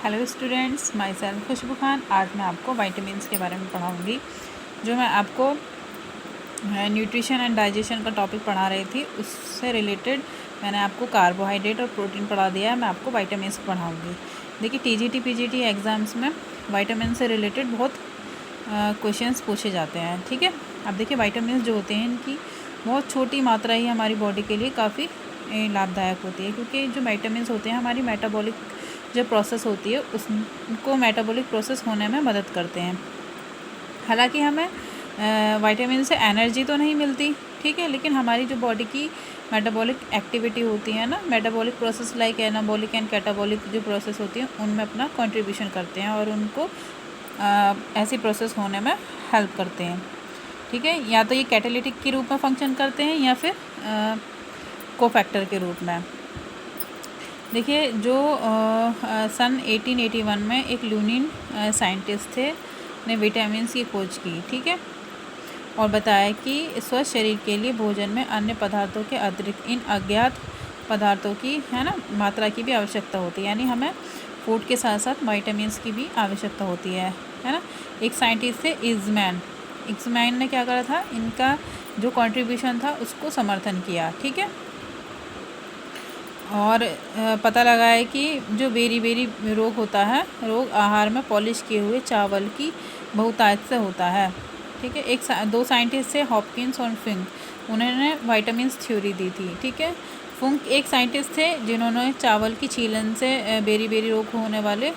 Hello students, my self खुशबू खान। आज मैं आपको वाइटामिन्स के बारे में पढ़ाऊँगी। जो मैं आपको न्यूट्रिशन एंड डाइजेशन का टॉपिक पढ़ा रही थी, उससे रिलेटेड मैंने आपको कार्बोहाइड्रेट और प्रोटीन पढ़ा दिया है। मैं आपको वाइटामिन्स पढ़ाऊँगी। देखिए, टीजीटी पीजीटी एग्ज़ाम्स में वाइटामिन से रिलेटेड बहुत क्वेश्चंस पूछे जाते हैं। ठीक है, अब देखिए, वाइटामिन्स जो होते हैं इनकी बहुत छोटी मात्रा ही हमारी बॉडी के लिए काफ़ी लाभदायक होती है, क्योंकि जो वाइटामिन्स होते हैं हमारी मेटाबॉलिक जो प्रोसेस होती है उसको मेटाबॉलिक प्रोसेस होने में मदद करते हैं। हालांकि हमें विटामिन से एनर्जी तो नहीं मिलती, ठीक है, लेकिन हमारी जो बॉडी की मेटाबॉलिक एक्टिविटी होती है ना, metabolic process like anabolic and catabolic जो प्रोसेस होती है उनमें अपना कंट्रीब्यूशन करते हैं और उनको ऐसी प्रोसेस होने में हेल्प करते हैं। ठीक है, या तो ये कैटालिटिक के रूप में फंक्शन करते हैं या फिर कोफैक्टर के रूप में। देखिए, जो सन 1881 में एक लूनिन साइंटिस्ट थे ने विटामिन की खोज की, ठीक है, और बताया कि स्वस्थ शरीर के लिए भोजन में अन्य पदार्थों के अतिरिक्त इन अज्ञात पदार्थों की मात्रा की भी आवश्यकता होती है। यानी हमें फूड के साथ साथ विटामिन की भी आवश्यकता होती है ना। एक साइंटिस्ट थे इग्जमैन ने क्या करा था, इनका जो कंट्रीब्यूशन था उसको समर्थन किया। ठीक है, और पता लगा है कि जो बेरी रोग होता है, रोग आहार में पॉलिश किए हुए चावल की बहुतायत से होता है। ठीक है, दो साइंटिस्ट थे, हॉपकिंस और फिंक, उन्होंने वाइटामिन्स थ्योरी दी थी। ठीक है, फुंक एक साइंटिस्ट थे जिन्होंने चावल की छीलन से बेरी रोग होने वाले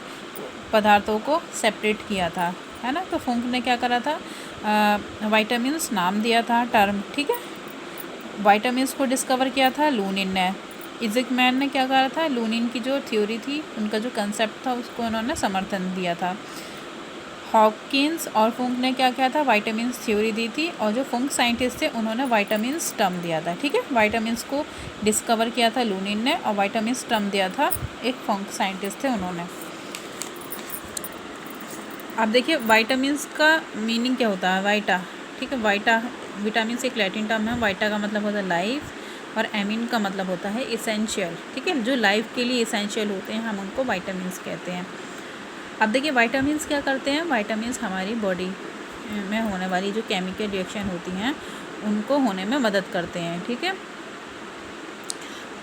पदार्थों को सेपरेट किया था, है ना। तो फुंक ने क्या करा था, वाइटामिन्स नाम दिया था टर्म। ठीक है, वाइटामिन्स को डिस्कवर किया था लूनिन ने। इज़िकमैन ने क्या करा था, लूनिन की जो थ्योरी थी, उनका जो कंसेप्ट था उसको उन्होंने समर्थन दिया था। हॉपकिंस और फुंक ने क्या किया था, वाइटामिन्स थ्योरी दी थी, और जो फुंक साइंटिस्ट थे उन्होंने वाइटामिन्स टर्म दिया था। ठीक है, वाइटामिन्स को डिस्कवर किया था लूनिन ने और वाइटामिन्स टर्म दिया था एक फुंक साइंटिस्ट थे उन्होंने। अब देखिए, वाइटामिन्स का मीनिंग क्या होता है, वाइटा। ठीक है, विटामिन एक लैटिन टर्म है। वाइटा का मतलब होता है लाइफ और एमिन का मतलब होता है इसेंशियल। ठीक है, जो लाइफ के लिए इसेंशियल होते हैं हम उनको वाइटामिन्स कहते हैं। अब देखिए, वाइटामिन्स क्या करते हैं, वाइटामिन्स हमारी बॉडी में होने वाली जो केमिकल रिएक्शन होती हैं उनको होने में मदद करते हैं। ठीक है,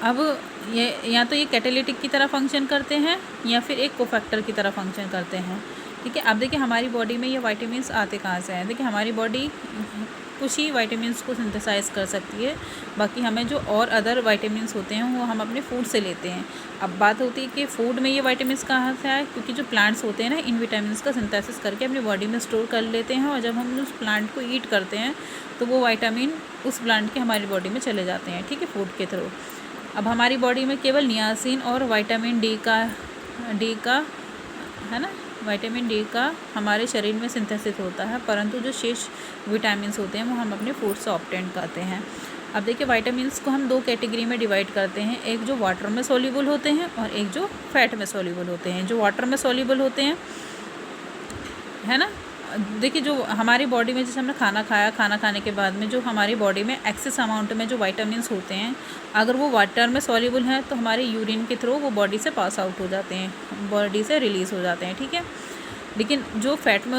अब ये या तो ये कैटालिटिक की तरह फंक्शन करते हैं या फिर एक कोफैक्टर की तरह फंक्शन करते हैं। ठीक है, अब देखिए, हमारी बॉडी में ये वाइटामिन्स आते कहाँ से हैं। देखिए, हमारी बॉडी कुछ ही वाइटामिन्स को सिंथेसाइज कर सकती है, बाकी हमें जो और अदर वाइटामिन्स होते हैं वो हम अपने फूड से लेते हैं। अब बात होती है कि फूड में ये वाइटामिन्स कहाँ से आए, क्योंकि जो प्लांट्स होते हैं ना, इन विटामिन्स का सिंथेसिस करके अपनी बॉडी में स्टोर कर लेते हैं, और जब हम उस प्लांट को ईट करते हैं तो वो वाइटामिन उस प्लांट के हमारी बॉडी में चले जाते हैं। ठीक है, फूड के थ्रू। अब हमारी बॉडी में केवल नियासिन और विटामिन डी का है ना, विटामिन डी का हमारे शरीर में सिंथेसिस होता है, परंतु जो शेष विटामिन्स होते हैं वो हम अपने फूड से ऑब्टेन करते हैं। अब देखिए, विटामिन्स को हम दो कैटेगरी में डिवाइड करते हैं, एक जो वाटर में सॉल्युबल होते हैं और एक जो फैट में सॉल्युबल होते हैं। जो वाटर में सॉल्युबल होते हैं, है ना, देखिए, जो हमारी बॉडी में जैसे हमने खाना खाया, खाना खाने के बाद में जो हमारी बॉडी में एक्सेस अमाउंट में जो वाइटामिन्स होते हैं, अगर वो वाटर में सॉल्युबल हैं तो हमारे यूरिन के थ्रू वो बॉडी से पास आउट हो जाते हैं, बॉडी से रिलीज़ हो जाते हैं। ठीक है, लेकिन जो फैट में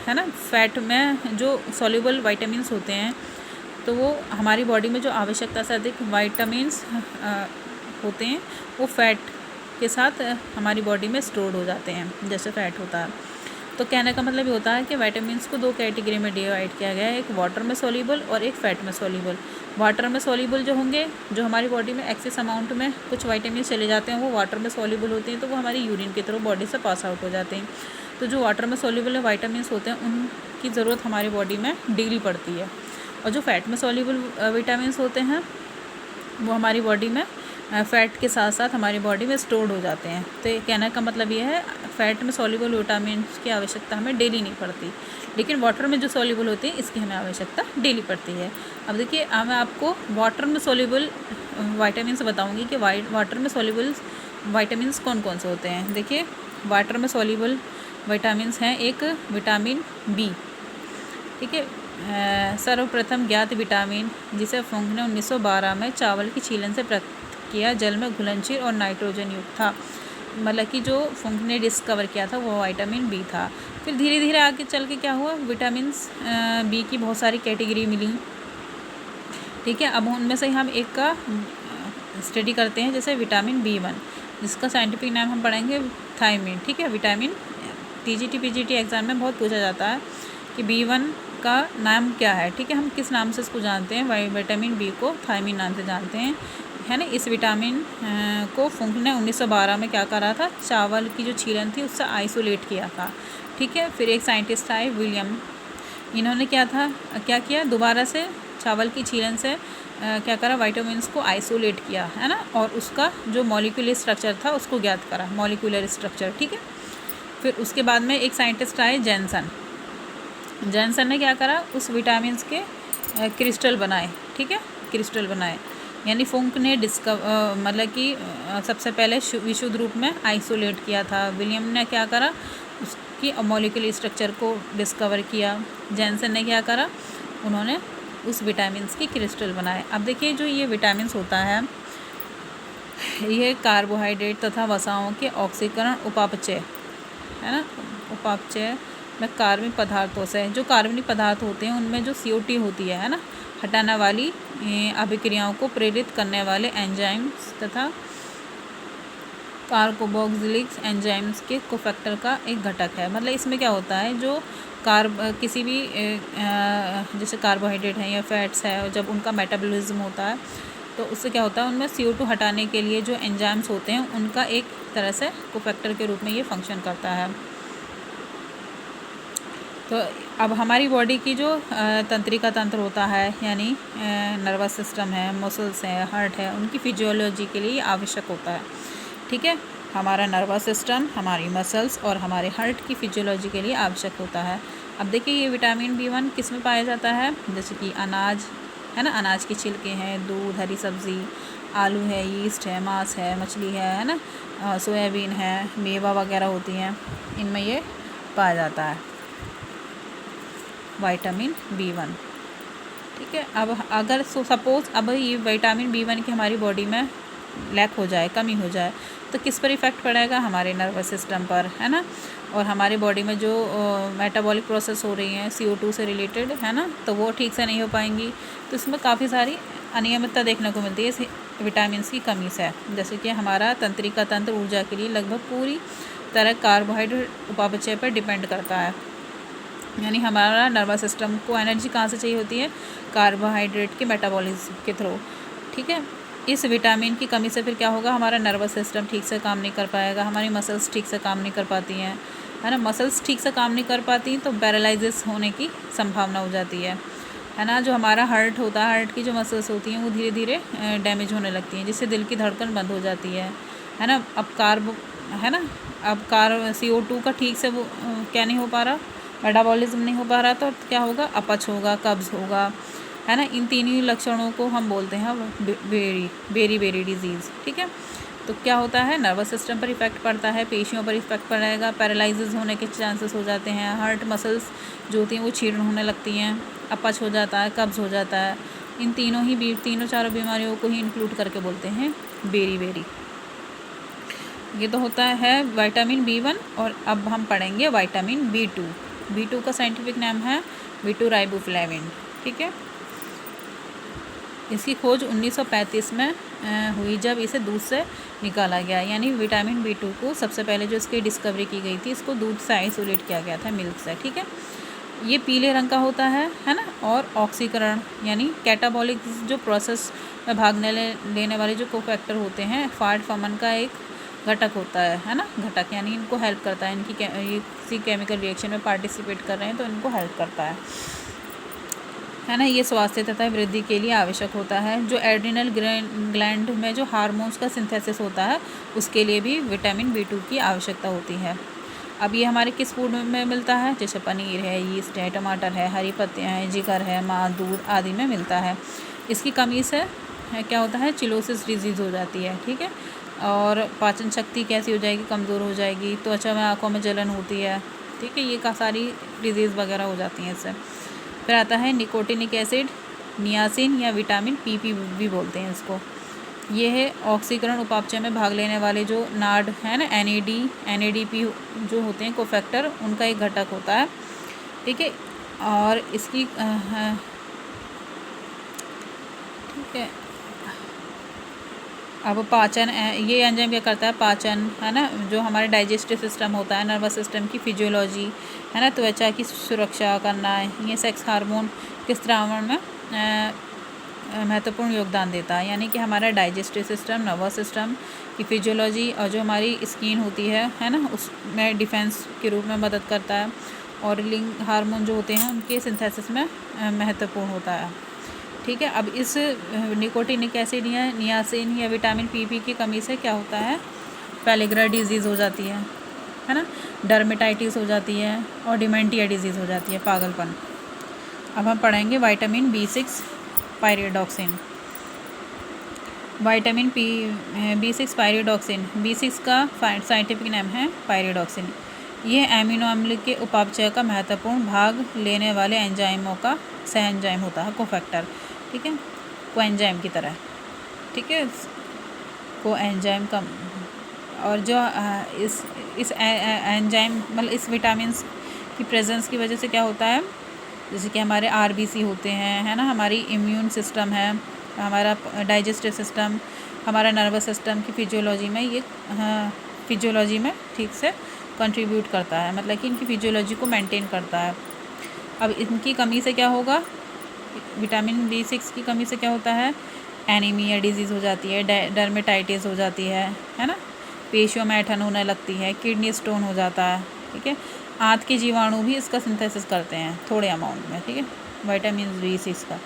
है ना, फैट में जो सॉल्युबल वाइटामिन्स होते हैं तो वो हमारी बॉडी में जो आवश्यकता से अधिक वाइटामिन्स होते हैं वो फैट के साथ हमारी बॉडी में स्टोर्ड हो जाते हैं, जैसे फैट होता है। तो कहने का मतलब ये होता है कि वाइटामिन्स को दो कैटेगरी में डिवाइड किया गया है, एक वाटर में सॉल्युबल और एक फैट में सॉल्युबल। वाटर में सॉल्युबल जो होंगे, जो हमारी बॉडी में एक्सेस अमाउंट में कुछ वाइटामिन चले जाते हैं, वो वाटर में सॉल्युबल होते हैं, तो वो हमारी यूरिन के थ्रू बॉडी से पास आउट हो जाते हैं। तो जो वाटर में सॉल्युबल वाइटामिन्स होते हैं उनकी ज़रूरत हमारी बॉडी में डेली पड़ती है, और जो फैट में सॉल्युबल विटामिन्स होते हैं वो हमारी बॉडी में फ़ैट के साथ साथ हमारी बॉडी में स्टोर्ड हो जाते हैं। तो कहने का मतलब ये है, फ़ैट में सॉल्युबल विटामिन की आवश्यकता हमें डेली नहीं पड़ती, लेकिन वाटर में जो सॉल्युबल होते हैं इसकी हमें आवश्यकता डेली पड़ती है। अब देखिए, मैं आपको वाटर में सॉल्युबल वाइटामिन बताऊंगी कि वाटर में सॉल्युबल वाइटामिन कौन कौन से होते हैं। देखिए, वाटर में सॉल्युबल विटामिन हैं, एक विटामिन बी। ठीक है, सर्वप्रथम ज्ञात विटामिन जिसे फुंक ने 1912 में चावल की छीलन से प्राप्त किया, जल में घुलनशील और नाइट्रोजन युक्त था। मतलब कि जो फंक ने डिस्कवर किया था वो विटामिन बी था। फिर धीरे धीरे आगे चल के क्या हुआ, विटामिन बी की बहुत सारी कैटेगरी मिली, ठीक है। अब उनमें से हम एक का स्टडी करते हैं, जैसे विटामिन बी1, जिसका साइंटिफिक नाम हम पढ़ेंगे थायमिन, ठीक है। विटामिन टीजीटी पीजीटी एग्ज़ाम में बहुत पूछा जाता है कि बी1 का नाम क्या है, ठीक है। हम किस नाम से इसको जानते हैं, विटामिन बी को थायमिन नाम से जानते हैं, है ना। इस विटामिन को फुंक ने 1912 में क्या करा था, चावल की जो छीलन थी उससे आइसोलेट किया था, ठीक है। फिर एक साइंटिस्ट आए विलियम, इन्होंने क्या किया, दोबारा से चावल की छीलन से क्या करा, विटामिन्स को आइसोलेट किया, है ना, और उसका जो मॉलिक्यूलर स्ट्रक्चर था उसको ज्ञात करा, मॉलिक्यूलर स्ट्रक्चर, ठीक है। फिर उसके बाद में एक साइंटिस्ट आए जैनसन ने क्या करा, उस विटामिन्स के क्रिस्टल बनाए, ठीक है, क्रिस्टल बनाए। यानी फुंक ने मतलब कि सबसे पहले विशुद्ध रूप में आइसोलेट किया था। विलियम ने क्या करा, उसकी मॉलिक्यूलर स्ट्रक्चर को डिस्कवर किया। जैनसन ने क्या करा, उन्होंने उस विटामिन्स की क्रिस्टल बनाए। अब देखिए जो ये विटामिन्स होता है, ये कार्बोहाइड्रेट तथा वसाओं के ऑक्सीकरण उपापचय, है ना, उपापचय में कार्बनिक पदार्थों से, जो कार्बनिक पदार्थ होते हैं उनमें जो CO2 होती है ना, हटाने वाली अभिक्रियाओं को प्रेरित करने वाले एंजाइम्स तथा कार्बोक्सिलिक एंजाइम्स के कोफैक्टर का एक घटक है। मतलब इसमें क्या होता है, जो किसी भी जैसे कार्बोहाइड्रेट है या फैट्स है, जब उनका मेटाबॉलिज्म होता है तो उससे क्या होता है, उनमें CO2 हटाने के लिए जो एंजाइम्स होते हैं उनका एक तरह से कोफैक्टर के रूप में ये फंक्शन करता है। तो अब हमारी बॉडी की जो तंत्रिका तंत्र होता है, यानी नर्वस सिस्टम है, मसल्स है, हार्ट है, उनकी फिजियोलॉजी के लिए आवश्यक होता है, ठीक है। हमारा नर्वस सिस्टम, हमारी मसल्स और हमारे हार्ट की फिजियोलॉजी के लिए आवश्यक होता है। अब देखिए ये विटामिन बी1 किस में पाया जाता है, जैसे कि अनाज है ना, अनाज के छिलके हैं, दूध, हरी सब्ज़ी, आलू है, यीस्ट है, मांस है, मछली है ना, सोयाबीन है, मेवा वगैरह होती हैं, इनमें ये पाया जाता है विटामिन बी1, ठीक है। अब अगर सपोज़ अब ये विटामिन बी1 की हमारी बॉडी में लैक हो जाए, कमी हो जाए, तो किस पर इफ़ेक्ट पड़ेगा, हमारे नर्वस सिस्टम पर, है ना, और हमारे बॉडी में जो मेटाबॉलिक प्रोसेस हो रही हैं CO2 से रिलेटेड, है ना, तो वो ठीक से नहीं हो पाएंगी। तो इसमें काफ़ी सारी अनियमितता देखने को मिलती है इस विटामिन की कमी से। जैसे कि हमारा तंत्रिका तंत्र ऊर्जा के लिए लगभग पूरी तरह कार्बोहाइड्रेट उपापचय पर डिपेंड करता है। यानी हमारा नर्वस सिस्टम को एनर्जी कहाँ से चाहिए होती है, कार्बोहाइड्रेट के मेटाबॉलिज्म के थ्रू, ठीक है। इस विटामिन की कमी से फिर क्या होगा, हमारा नर्वस सिस्टम ठीक से काम नहीं कर पाएगा, हमारी मसल्स ठीक से काम नहीं कर पाती हैं, है ना। मसल्स ठीक से काम नहीं कर पाती तो पैरालिसिस होने की संभावना हो जाती है ना। जो हमारा हार्ट होता है, हार्ट की जो मसल्स होती हैं वो धीरे धीरे डैमेज होने लगती हैं, जिससे दिल की धड़कन बंद हो जाती है ना। अब CO2 का ठीक से वो क्या नहीं हो पा रहा, मेटाबॉलिज्म नहीं हो पा रहा, तो क्या होगा, अपच होगा, कब्ज़ होगा, है ना। इन तीनों लक्षणों को हम बोलते हैं बेरी डिजीज़, ठीक है। तो क्या होता है, नर्वस सिस्टम पर इफ़ेक्ट पड़ता है, पेशियों पर इफ़ेक्ट पड़ेगा, पैरालिसिस होने के चांसेस हो जाते हैं, हार्ट मसल्स जो होती हैं वो क्षीण होने लगती हैं, अपच हो जाता है, कब्ज़ हो जाता है। इन तीनों चारों बीमारियों को ही इंक्लूड करके बोलते हैं बेरी। ये तो होता है विटामिन बी1। और अब हम पढ़ेंगे विटामिन बी2 का साइंटिफिक नाम है बी2 राइबोफ्लेविन, ठीक है। इसकी खोज 1935 में हुई, जब इसे दूध से निकाला गया। यानी विटामिन बी2 को सबसे पहले जो इसकी डिस्कवरी की गई थी, इसको दूध से आइसोलेट किया गया था, मिल्क से, ठीक है। ये पीले रंग का होता है ना। और ऑक्सीकरण यानी कैटाबॉलिक जो प्रोसेस में भाग लेने वाले जो कोफैक्टर होते हैं, फैट फॉर्मन का एक घटक होता है ना, घटक यानी इनको हेल्प करता है, इनकी ये किसी केमिकल रिएक्शन में पार्टिसिपेट कर रहे हैं तो इनको हेल्प करता है ना। ये स्वास्थ्य तथा वृद्धि के लिए आवश्यक होता है। जो एड्रिनल ग्लैंड में जो हार्मोन्स का सिंथेसिस होता है, उसके लिए भी विटामिन बी2 की आवश्यकता होती है। अब ये हमारे किस फूड में मिलता है, जैसे पनीर है, यीस्ट है, टमाटर है, हरी पत्तियाँ हैं, जिगर है, मांस, दूध आदि में मिलता है। इसकी कमी से क्या होता है, चिलोसिस डिजीज़ हो जाती है, ठीक है। और पाचन शक्ति कैसी हो जाएगी, कमज़ोर हो जाएगी, त्वचा में, आँखों में जलन होती है, ठीक है। ये का सारी डिजीज़ वगैरह हो जाती हैं इससे। फिर आता है निकोटिनिक एसिड, नियासिन या विटामिन PP भी बोलते हैं इसको, ये है ऑक्सीकरण उपापचय में भाग लेने वाले जो नाड है ना, NADP जो होते हैं कोफैक्टर, उनका एक घटक होता है, ठीक है। और इसकी ठीक है। अब पाचन, ये एंजाइम क्या करता है, पाचन है ना, जो हमारे डाइजेस्टिव सिस्टम होता है, नर्वस सिस्टम की फिजियोलॉजी है ना, त्वचा की सुरक्षा करना है, ये सेक्स हार्मोन के स्त्रावण में महत्वपूर्ण योगदान देता है। यानी कि हमारा डाइजेस्टिव सिस्टम, नर्वस सिस्टम की फिजियोलॉजी और जो हमारी स्किन होती है ना, उसमें डिफेंस के रूप में मदद करता है। और लिंग हार्मोन जो होते हैं उनके सिंथेसिस में महत्वपूर्ण होता है, ठीक है। अब इस निकोटिनिक एसिड या नियासिन या विटामिन PP की कमी से क्या होता है, पेलिग्रा डिजीज़ हो जाती है ना, डर्मेटाइटिस हो जाती है और डिमेंटिया डिजीज़ हो जाती है, पागलपन। अब हम पढ़ेंगे vitamin B6 pyridoxine. Vitamin B6 pyridoxine, B6 का साइंटिफिक नेम है पायरिडॉक्सिन। ये एमिनो अम्ल के उपापचय का महत्वपूर्ण भाग लेने वाले एंजाइमों का सह एंजाइम होता है, कोफैक्टर, ठीक है, कोएंजाइम की तरह, ठीक है, कोएंजाइम का। और जो इस एंजाइम मतलब इस विटामिन की प्रेजेंस की वजह से क्या होता है, जैसे कि हमारे RBC होते हैं, है ना, हमारी इम्यून सिस्टम है, हमारा डाइजेस्टिव सिस्टम, हमारा नर्वस सिस्टम की फिजियोलॉजी में ये फिजियोलॉजी में ठीक से कंट्रीब्यूट करता है, मतलब कि इनकी फिजियोलॉजी को मेंटेन करता है। अब इनकी कमी से क्या होगा, विटामिन B6 की कमी से क्या होता है, एनीमिया डिजीज़ हो जाती है, डर्मेटाइटिस हो जाती है ना, पेशियों में ऐंठन होने लगती है, किडनी स्टोन हो जाता है, ठीक है। आंत के जीवाणु भी इसका सिंथेसिस करते हैं थोड़े अमाउंट में, ठीक है, विटामिन B6 का,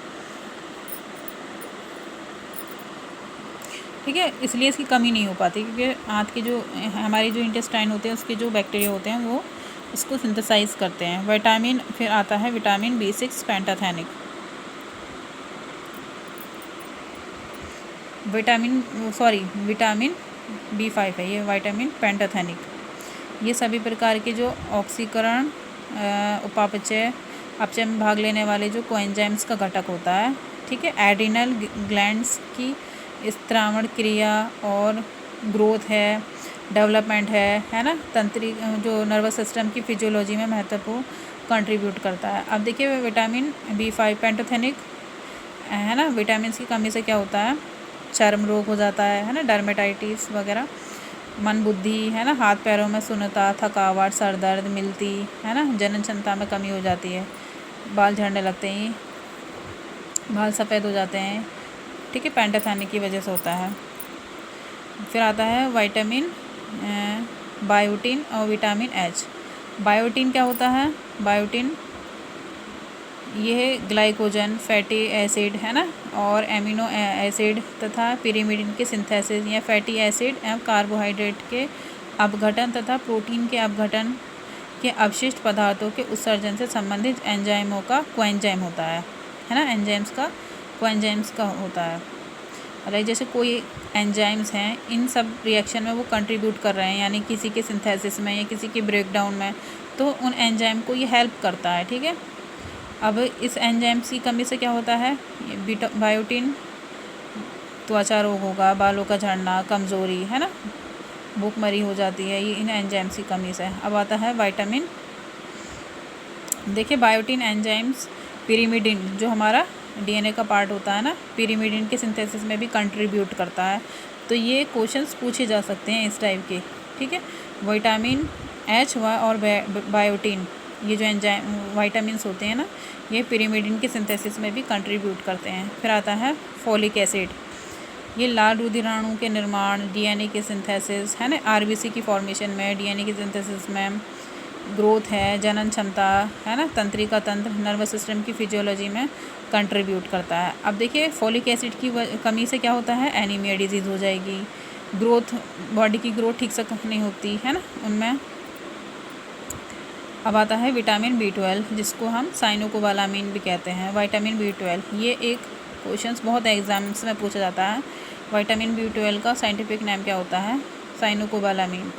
ठीक है। इसलिए इसकी कमी नहीं हो पाती, क्योंकि आंत के जो हमारी जो इंटेस्टाइन होते हैं उसके जो बैक्टीरिया होते हैं वो इसको सिंथेसाइज करते हैं। विटामिन फिर आता है vitamin B6 pantothenic. Vitamin B5 है ये विटामिन पेंटाथेनिक। ये सभी प्रकार के जो ऑक्सीकरण उपापचय अपचय में भाग लेने वाले जो कोएंजाइम्स का घटक होता है, ठीक है। एड्रिनल ग्लैंड्स की स्त्रावण क्रिया और ग्रोथ है, डेवलपमेंट है ना, तंत्रिक जो नर्वस सिस्टम की फिजियोलॉजी में महत्वपूर्ण कंट्रीब्यूट करता है। अब देखिए विटामिन B5 पेंटाथेनिक है ना, विटामिन की कमी से क्या होता है, चर्म रोग हो जाता है ना, डर्मेटाइटिस वगैरह, मन बुद्धि है ना, हाथ पैरों में सुन्नता, थकावट, सर दर्द, मिलती है ना, जनन क्षमता में कमी हो जाती है, बाल झड़ने लगते हैं, बाल सफ़ेद हो जाते हैं, ठीक है, पेंटाथेनिक की वजह से होता है। फिर आता है विटामिन बायोटिन और विटामिन H। बायोटिन क्या होता है, बायोटिन ये ग्लाइकोजन, फैटी एसिड है ना, और एमिनो एसिड तथा पिरिमिडिन के सिंथेसिस या फैटी एसिड एवं कार्बोहाइड्रेट के अपघटन तथा प्रोटीन के अपघटन के अवशिष्ट पदार्थों के उत्सर्जन से संबंधित एंजाइमों का कोएंजाइम होता है ना, एंजाइम्स का कोएंजाइम्स का होता है। अरे जैसे कोई एंजाइम्स हैं, इन सब रिएक्शन में वो कंट्रीब्यूट कर रहे हैं, यानी किसी के सिंथेसिस में या किसी के ब्रेकडाउन में, तो उन एंजाइम को ये हेल्प करता है, ठीक है। अब इस एंजाइम्स की कमी से क्या होता है, बायोटिन, त्वचा रोग होगा, बालों का झड़ना, कमज़ोरी है ना, भूखमरी हो जाती है, ये इन एंजाइम्स की कमी से। अब आता है विटामिन, देखिए बायोटिन एंजाइम्स पिरिमिडिन जो हमारा DNA का पार्ट होता है ना, पिरिमिडिन के सिंथेसिस में भी कंट्रीब्यूट करता है। तो ये क्वेश्चंस पूछे जा सकते हैं इस टाइप के, ठीक है। विटामिन H और बायोटिन, ये जो एंजाइम विटामिन्स होते हैं ना, ये पिरिमिडिन के सिंथेसिस में भी कंट्रीब्यूट करते हैं। फिर आता है फोलिक एसिड, ये लाल रुधिराणु के निर्माण, DNA के सिंथेसिस है ना, RBC की फॉर्मेशन में, DNA के सिंथेसिस में, ग्रोथ है, जनन क्षमता है ना, तंत्रिका तंत्र, नर्वस सिस्टम की फिजियोलॉजी में कंट्रीब्यूट करता है। अब देखिए फोलिक एसिड की कमी से क्या होता है, एनीमिया डिजीज़ हो जाएगी, ग्रोथ, बॉडी की ग्रोथ ठीक से नहीं होती है ना उनमें। अब आता है विटामिन B12 जिसको हम साइनोकोबालामीन भी कहते हैं। विटामिन B12 ये एक क्वेश्चंस बहुत एग्जाम्स में पूछा जाता है। विटामिन B12 का साइंटिफिक नेम क्या होता है, साइनोकोबालामीन।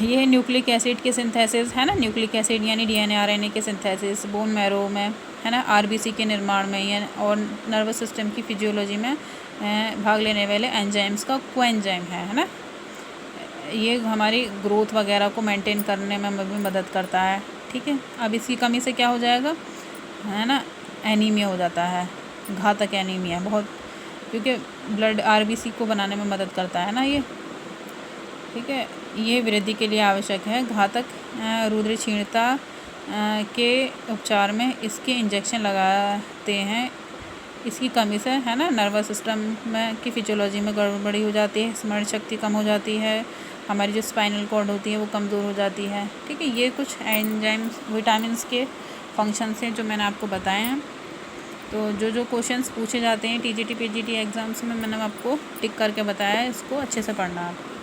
ये न्यूक्लिक एसिड के सिंथेसिस है ना, न्यूक्लिक एसिड यानी DNA RNA के सिंथेसिस, बोन मैरो में है ना, RBC के निर्माण में या और नर्वस सिस्टम की फिजियोलॉजी में भाग लेने वाले एंजाइम्स का कोएंजाइम है ना। ये हमारी ग्रोथ वगैरह को मेंटेन करने में भी मदद करता है, ठीक है। अब इसकी कमी से क्या हो जाएगा, है ना, एनीमिया हो जाता है, घातक एनीमिया बहुत, क्योंकि ब्लड आरबीसी को बनाने में मदद करता है ना ये, ठीक है। ये वृद्धि के लिए आवश्यक है। घातक रुधिर क्षीणता के उपचार में इसके इंजेक्शन लगाते हैं। इसकी कमी से, है ना, नर्वस सिस्टम में की फिजियोलॉजी में गड़बड़ी हो जाती है, स्मरण शक्ति कम हो जाती है, हमारी जो स्पाइनल कॉर्ड होती है वो कमज़ोर हो जाती है, ठीक है। ये कुछ एंजाइम्स विटामिन्स के फंक्शंस हैं जो मैंने आपको बताए हैं। तो जो क्वेश्चंस पूछे जाते हैं टीजीटी पीजीटी एग्ज़ाम्स में, मैंने आपको टिक करके बताया है, इसको अच्छे से पढ़ना आप।